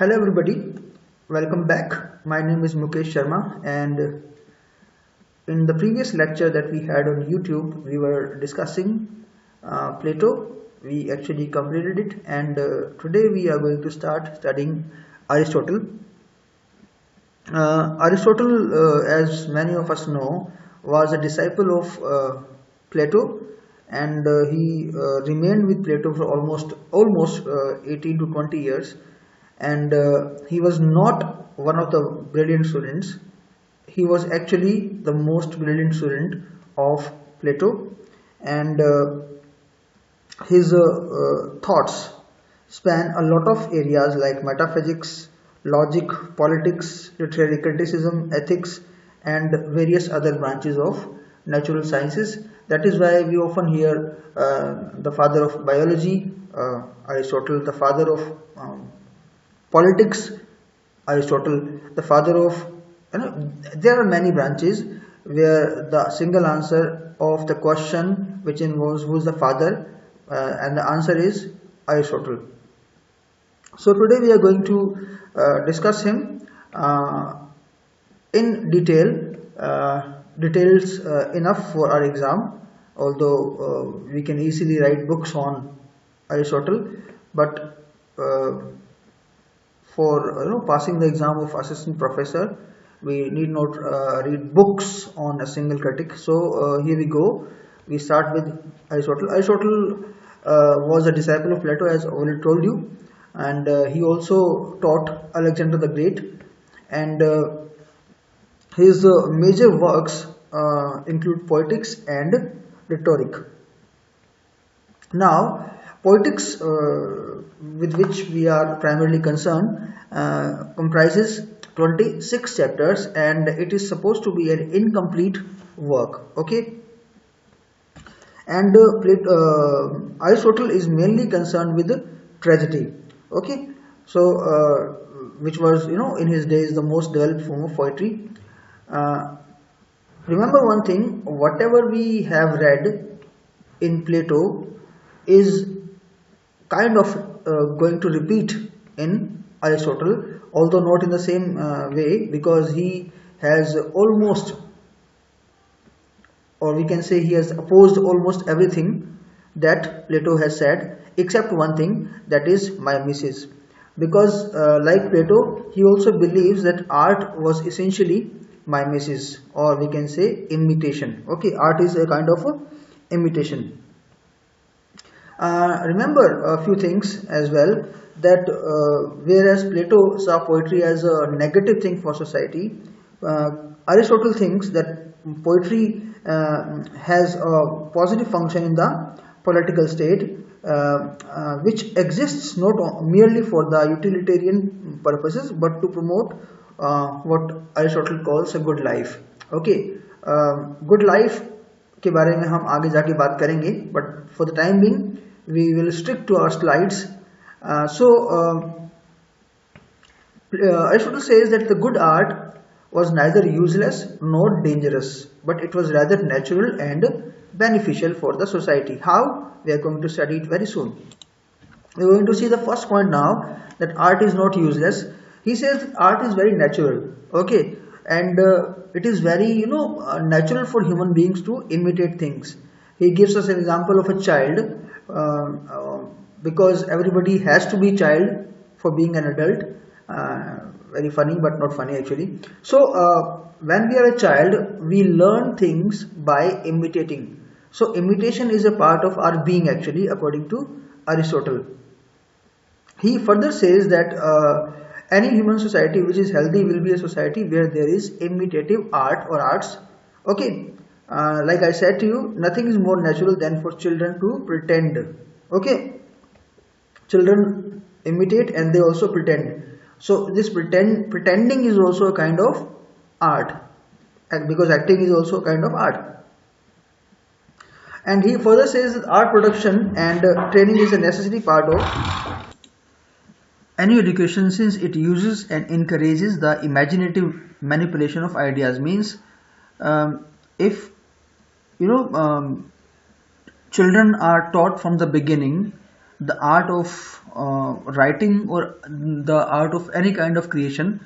Hello everybody, welcome back. My name is Mukesh Sharma, and in the previous lecture that we had on YouTube, we were discussing Plato. We actually completed it, and today we are going to start studying Aristotle. Aristotle, as many of us know, was a disciple of Plato, and he remained with Plato for almost 18 to 20 years. And he was not one of the brilliant students. He was actually the most brilliant student of Plato, and his thoughts span a lot of areas like metaphysics, logic, politics, literary criticism, ethics, and various other branches of natural sciences. That is why we often hear the father of biology, Aristotle, the father of politics, Aristotle, the father of, there are many branches where the single answer of the question which involves who is the father, and the answer is Aristotle. So today we are going to discuss him in details enough for our exam, although we can easily write books on Aristotle, but for passing the exam of assistant professor, we need not read books on a single critic. So here we go. We start with Aristotle. Aristotle was a disciple of Plato, as I already told you, and he also taught Alexander the Great. And his major works include Poetics and Rhetoric. Now, Poetics, with which we are primarily concerned, comprises 26 chapters, and it is supposed to be an incomplete work. Okay, and Aristotle is mainly concerned with tragedy. Okay, so which was, in his days, the most developed form of poetry. Remember one thing: whatever we have read in Plato is kind of going to repeat in Aristotle, although not in the same way, because he has almost, or we can say he has opposed almost everything that Plato has said, except one thing, that is mimesis. Because like Plato, he also believes that art was essentially mimesis, or we can say imitation. Okay, art is a kind of a imitation. Remember a few things as well, that whereas Plato saw poetry as a negative thing for society, Aristotle thinks that poetry has a positive function in the political state, which exists not merely for the utilitarian purposes, but to promote what Aristotle calls a good life. Okay, good life के बारे में हम आगे जाके बात करेंगे, but for the time being we will stick to our slides. Aristotle says that the good art was neither useless nor dangerous, but it was rather natural and beneficial for the society. How? We are going to study it very soon. We are going to see the first point now, that art is not useless. He says art is very natural. Okay, and it is very natural for human beings to imitate things. He gives us an example of a child, because everybody has to be child for being an adult. Very funny, but not funny actually. So when we are a child, we learn things by imitating. So imitation is a part of our being actually, according to Aristotle. He further says that any human society which is healthy will be a society where there is imitative art or arts. Okay, like I said to you, nothing is more natural than for children to pretend. Okay, children imitate and they also pretend. So this pretending is also a kind of art, because acting is also a kind of art. And he further says that art production and training is a necessary part of any education, since it uses and encourages the imaginative manipulation of ideas. Means if children are taught from the beginning the art of writing or the art of any kind of creation,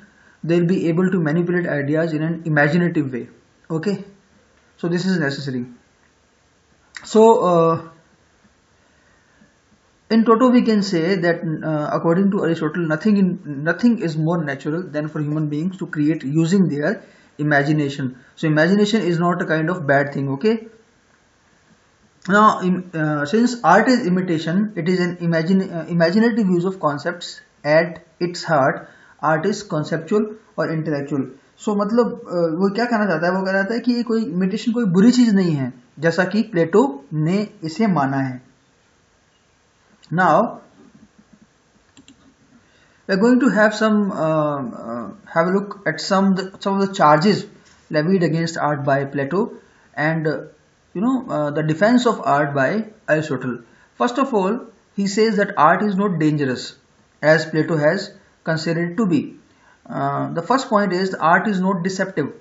they'll be able to manipulate ideas in an imaginative way. Okay, so this is necessary. So in toto, we can say that according to Aristotle, nothing is more natural than for human beings to create using their imagination. So imagination is not a kind of bad thing. Okay. Now, since art is imitation, it is an imaginative use of concepts. At its heart, art is conceptual और intellectual. So मतलब वो क्या कहना चाहता है? वो कह रहा है कि ये कोई इमिटेशन कोई बुरी चीज नहीं है, जैसा कि प्लेटो ने इसे माना है. Now we're going to have have a look at some of the charges levied against art by Plato, and the defense of art by Aristotle. First of all, he says that art is not dangerous, as Plato has considered it to be. The first point is art is not deceptive.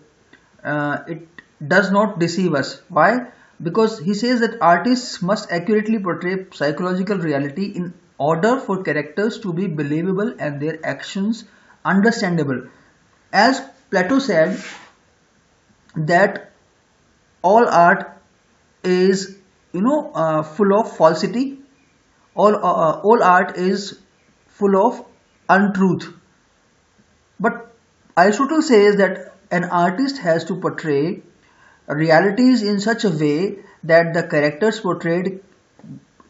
It does not deceive us. Why? Because he says that artists must accurately portray psychological reality in order for characters to be believable and their actions understandable. As Plato said that all art is full of falsity, all art is full of untruth. But Aristotle says that an artist has to portray realities in such a way that the characters portrayed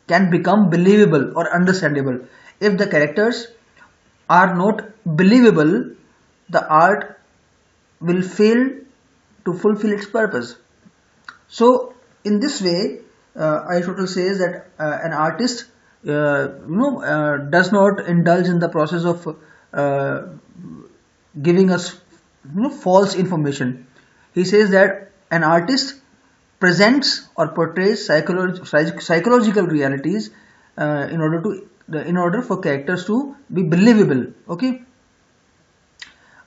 can become believable or understandable. If the characters are not believable, the art will fail to fulfill its purpose. So in this way, Aristotle says that an artist does not indulge in the process of giving us false information. He says that an artist presents or portrays psychological realities in order for characters to be believable. Okay,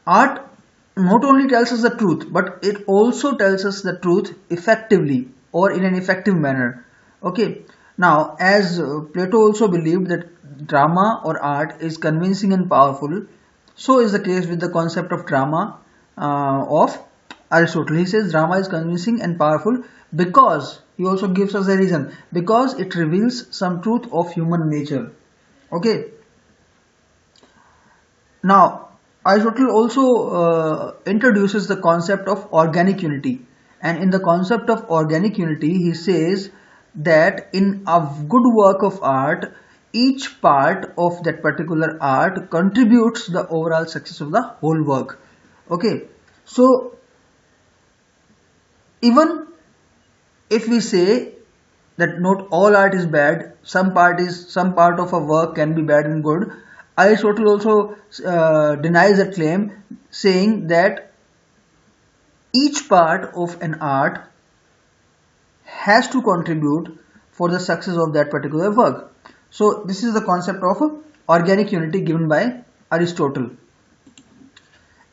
art not only tells us the truth, but it also tells us the truth effectively or in an effective manner. Okay, now as Plato also believed that drama or art is convincing and powerful, so is the case with the concept of drama of Aristotle. He says drama is convincing and powerful because, he also gives us a reason, because it reveals some truth of human nature. Okay. Now, Aristotle also introduces the concept of organic unity, and in the concept of organic unity, he says that in a good work of art, each part of that particular art contributes to the overall success of the whole work. Okay, so even if we say that not all art is bad, some part of a work can be bad and good, Aristotle also denies that claim, saying that each part of an art has to contribute for the success of that particular work. So this is the concept of organic unity given by Aristotle.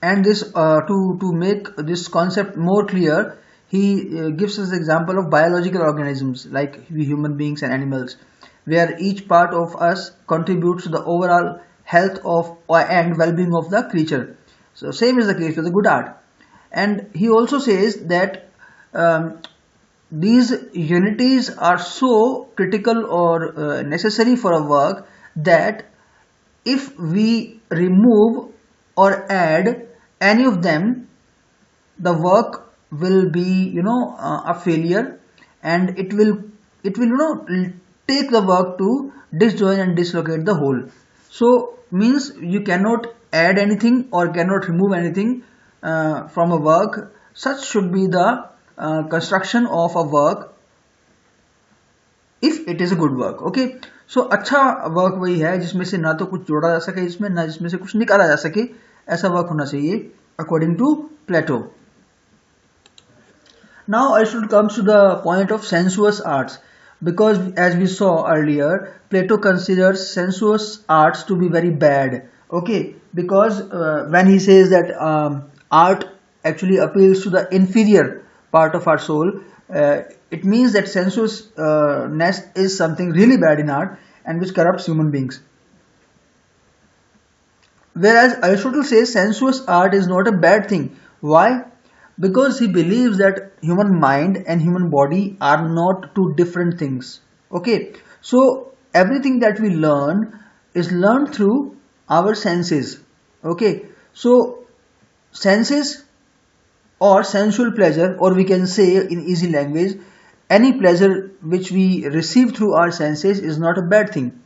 And this to make this concept more clear, he gives us the example of biological organisms like we human beings and animals, where each part of us contributes to the overall health of and well-being of the creature. So same is the case with the good art. And he also says that these unities are so critical or necessary for a work that if we remove or add any of them, the work will be a failure, and it will take the work to disjoin and dislocate the whole. So means you cannot add anything or cannot remove anything from a work. Such should be the construction of a work if it is a good work. Okay, so अच्छा work वही है जिसमें से ना तो कुछ जोड़ा जा सके इसमें, ना जिसमें से कुछ निकाला जा सके, ऐसा वर्क होना चाहिए according to Plato. Now Aristotle comes to the point of sensuous arts, because as we saw earlier, Plato considers sensuous arts to be very bad. Okay, because when he says that art actually appeals to the inferior part of our soul, it means that sensuousness is something really bad in art, and which corrupts human beings. Whereas Aristotle says sensuous art is not a bad thing. Why? Because he believes that human mind and human body are not two different things. Okay, so everything that we learn is learned through our senses. Okay, so senses or sensual pleasure, or we can say in easy language, any pleasure which we receive through our senses is not a bad thing,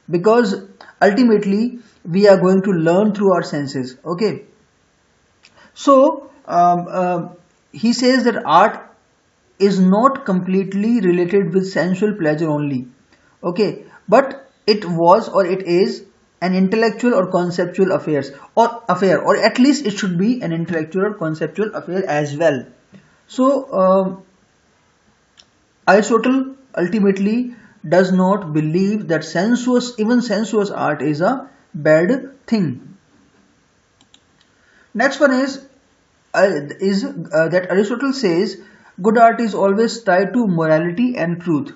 because ultimately we are going to learn through our senses. Okay, so he says that art is not completely related with sensual pleasure only. Okay, but it was, or it is, an intellectual or conceptual affair, or at least it should be an intellectual or conceptual affair as well. So Aristotle ultimately does not believe that even sensuous art is a bad thing. Next one is that Aristotle says good art is always tied to morality and truth.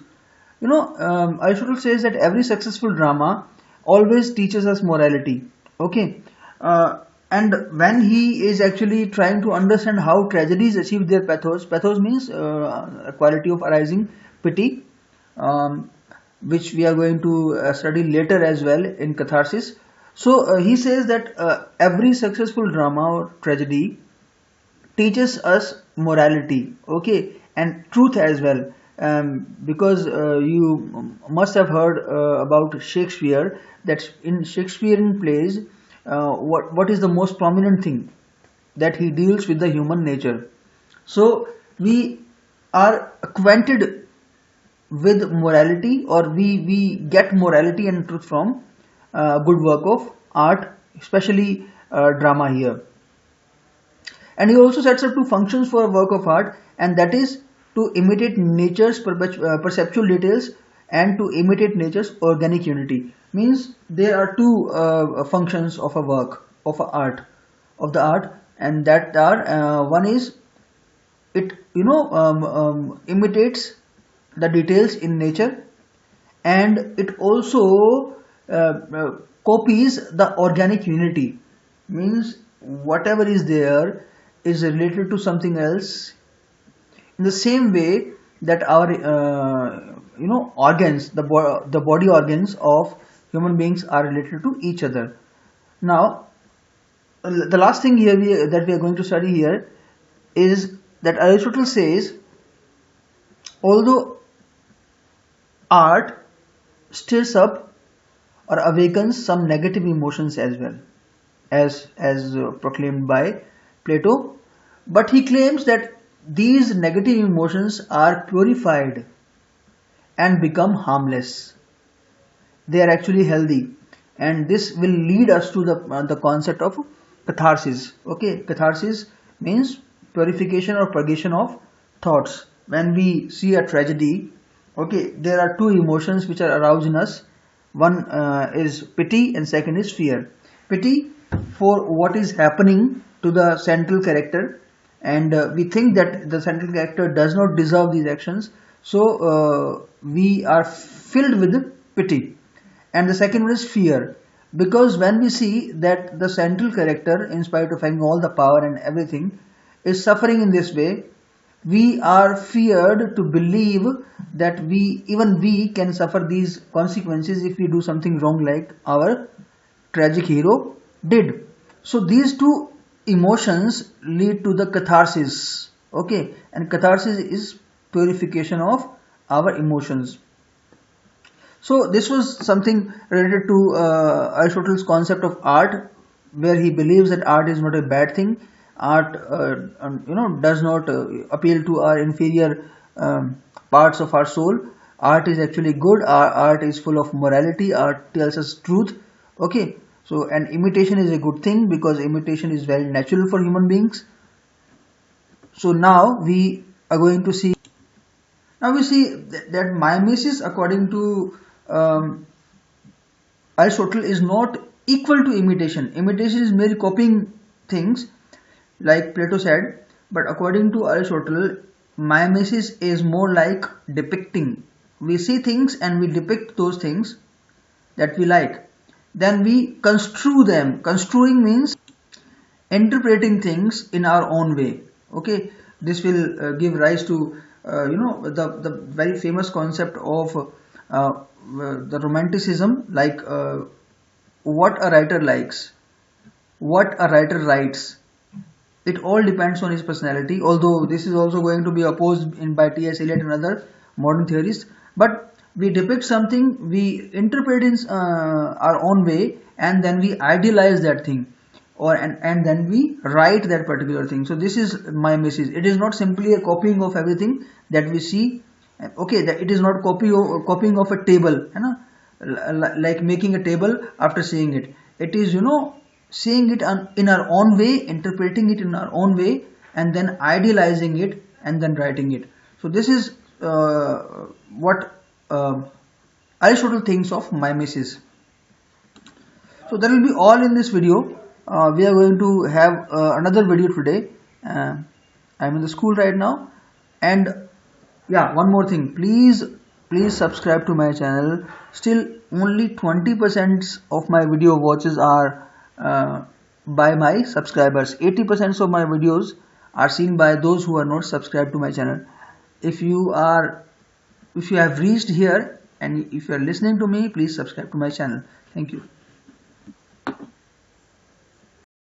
Aristotle says that every successful drama always teaches us morality. Okay, and when he is actually trying to understand how tragedies achieve their pathos means a quality of arising pity, um, which we are going to study later as well in catharsis. So he says that every successful drama or tragedy teaches us morality, okay, and truth as well. Because you must have heard about Shakespeare, that in Shakespearean plays, what is the most prominent thing, that he deals with the human nature. So we are acquainted with morality, or we get morality and truth from good work of art, especially drama here. And he also sets up two functions for a work of art, and that is to imitate nature's perceptual details and to imitate nature's organic unity. Means there are two functions of a work of a art of the art, and that are one is it imitates the details in nature, and it also copies the organic unity. Means whatever is there is related to something else, in the same way that our organs, the body organs of human beings are related to each other. Now the last thing here that we are going to study here is that Aristotle says, although art stirs up or awakens some negative emotions as well, as proclaimed by Plato, but he claims that these negative emotions are purified and become harmless. They are actually healthy, and this will lead us to the concept of catharsis. Okay, catharsis means purification or purgation of thoughts. When we see a tragedy, okay, there are two emotions which are aroused in us. One is pity, and second is fear. Pity for what is happening to the central character, and we think that the central character does not deserve these actions, so we are filled with pity. And the second one is fear, because when we see that the central character, in spite of having all the power and everything, is suffering in this way, we are feared to believe that even we can suffer these consequences if we do something wrong, like our tragic hero did. So these two emotions lead to the catharsis. Okay, and catharsis is purification of our emotions. So this was something related to Aristotle's concept of art, where he believes that art is not a bad thing. Art, does not appeal to our inferior parts of our soul. Art is actually good. Art is full of morality. Art tells us truth. Okay, so and imitation is a good thing, because imitation is very natural for human beings. So now we are going to see. Now we see that mimesis, according to Aristotle, is not equal to imitation. Imitation is merely copying things, like Plato said, but according to Aristotle, mimesis is more like depicting. We see things and we depict those things. that we like, then we construe them. Construing means interpreting things in our own way. Okay, this will give rise to the very famous concept of the romanticism, like what a writer likes, what a writer writes, it all depends on his personality, although this is also going to be opposed in by T.S. Eliot and other modern theorists. But we depict something, we interpret in our own way, and then we idealize that thing, or and then we write that particular thing. So this is my message. It is not simply a copying of everything that we see. Okay, that it is not copying of a table, you know, like making a table after seeing it. It is, seeing it in our own way, interpreting it in our own way, and then idealizing it and then writing it. So this is what Aristotle thinks of mimesis. So that will be all in this video. We are going to have another video today. I'm in the school right now, and yeah, one more thing, please subscribe to my channel. Still only 20% of my video watches are by my subscribers. 80% of my videos are seen by those who are not subscribed to my channel. If you have reached here and if you are listening to me, please subscribe to my channel. Thank you.